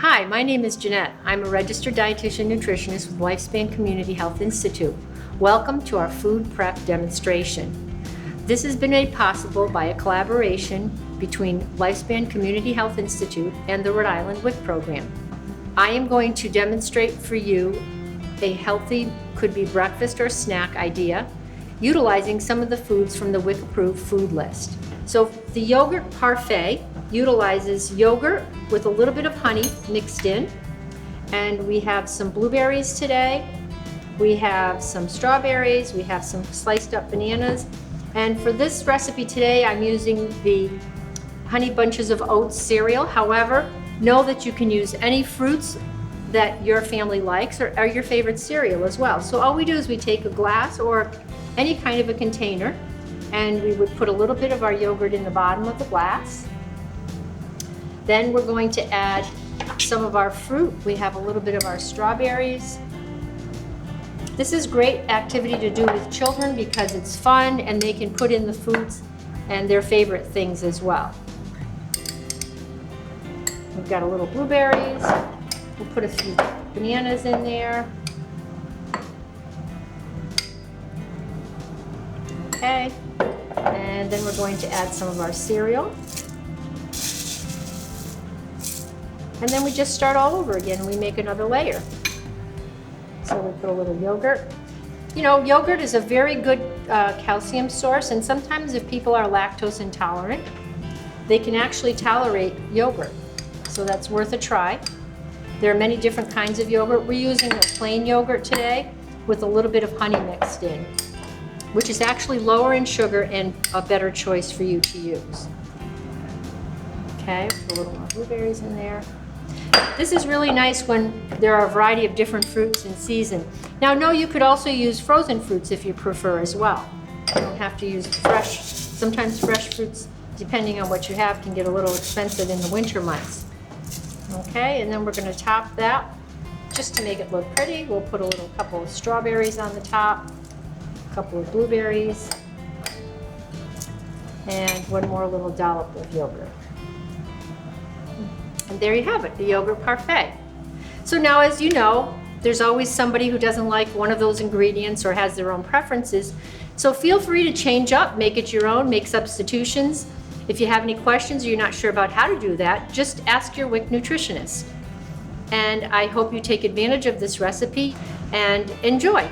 Hi, my name is Jeanette. I'm a registered dietitian nutritionist with Lifespan Community Health Institute. Welcome to our food prep demonstration. This has been made possible by a collaboration between Lifespan Community Health Institute and the Rhode Island WIC program. I am going to demonstrate for you a healthy, could be breakfast or snack idea, utilizing some of the foods from the WIC approved food list. So the yogurt parfait utilizes yogurt with a little bit of honey mixed in. And we have some blueberries today. We have some strawberries. We have some sliced up bananas. And for this recipe today, I'm using the Honey Bunches of Oats cereal. However, know that you can use any fruits that your family likes or your favorite cereal as well. So all we do is we take a glass or any kind of a container, and we would put a little bit of our yogurt in the bottom of the glass. Then we're going to add some of our fruit. We have a little bit of our strawberries. This is great activity to do with children because it's fun and they can put in the foods and their favorite things as well. We've got a little blueberries. We'll put a few bananas in there. Okay, and then we're going to add some of our cereal. And then we just start all over again and we make another layer. So we put a little yogurt. You know, yogurt is a very good calcium source, and sometimes if people are lactose intolerant, they can actually tolerate yogurt. So that's worth a try. There are many different kinds of yogurt. We're using a plain yogurt today with a little bit of honey mixed in, which is actually lower in sugar and a better choice for you to use. Okay, put a little more blueberries in there. This is really nice when there are a variety of different fruits in season. Now, no, you could also use frozen fruits if you prefer as well. You don't have to use fresh. Sometimes fresh fruits, depending on what you have, can get a little expensive in the winter months. Okay, and then we're going to top that. Just to make it look pretty, we'll put a couple of strawberries on the top, a couple of blueberries, and one more little dollop of yogurt. And there you have it, the yogurt parfait. So now, as you know, there's always somebody who doesn't like one of those ingredients or has their own preferences. So feel free to change up, make it your own, make substitutions. If you have any questions or you're not sure about how to do that, just ask your WIC nutritionist. And I hope you take advantage of this recipe and enjoy.